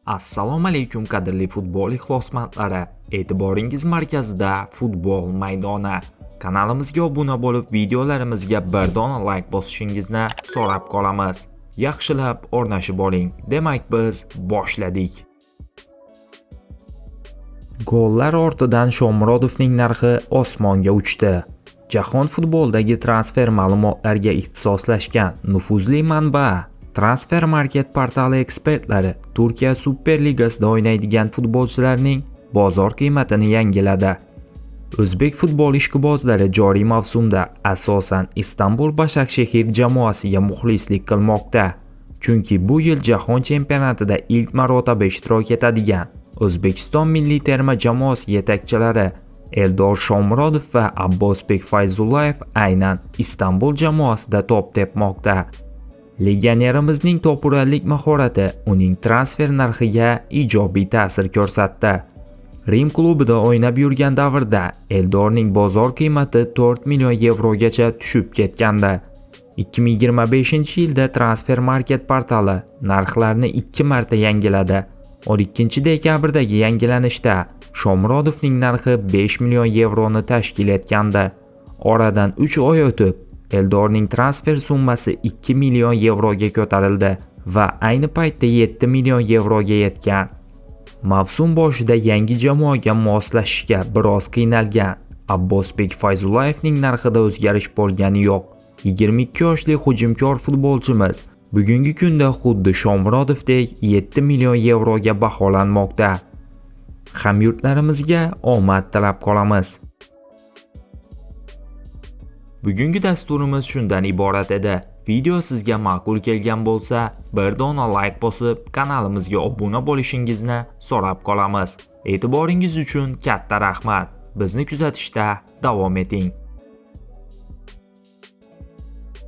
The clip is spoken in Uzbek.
Assalomu alaykum qadrli futbol ixlosmandlari. E'tiboringiz markazida futbol maydoni. Kanalimizga obuna bo'lib, videolarimizga bir dona like bosishingizni so'rab qolamiz. Yaxshilab o'rnashib oling. Demak, biz boshladik. Gollar ortidan Shomurodovning narxi osmonga uchdi. Jahon futbolidagi transfer ma'lumotlariga ixtisoslashgan nufuzli manba Transfermarkt portali ekspertlari Turkiya Super Ligasida o'ynaydigan futbolchilarning bozor qiymatini yangiladi. O'zbek futbol ishqibozlari joriy mavsumda asosan Istanbul Başakşehir jamoasiga muxlislik qilmoqda. Chunki bu yil jahon chempionatida ilk marotaba ishtirok etadigan O'zbekiston milliy terma jamoasi yetakchilari Eldor Shomurodov va Abbosbek Fayzullayev aynan Istanbul jamoasida to'p tepmoqda. Legionerimizning to'puralik mahorati uning transfer narxiga ijobiy ta'sir ko'rsatdi. Rim klubida o'ynab yurgan davrda Eldorning bozor qiymati 4 million yevrogacha tushib ketgandi. 2025-yilda Transfermarkt portali narxlarni 2 marta yangiladi. 12-dekabrdagi yangilanishda Shomurodovning narxi 5 million yevroni tashkil etgandi. Oradan 3 oy o'tib Eldorning transfer summasi 2 million yevroga ko'tarildi va ayni paytda 7 million yevroga yetgan. Mavsum boshida yangi jamoaga moslashishga biroz qiynalgan Abbosbek Fayzullayevning narxida o'zgarish bo'lgani yo'q. 22 yoshli hujumkor futbolchimiz bugungi kunda xuddi Shomurodovdek 7 million yevroga baholanmoqda. Hamyurtlarimizga omad tilab qolamiz. Bugungi dasturimiz shundan iborat edi. Video sizga ma'qul kelgan bo'lsa, bir dona like bosib, kanalimizga obuna bo'lishingizni so'rab qolamiz. E'tiboringiz uchun katta rahmat. Bizni kuzatishda davom eting.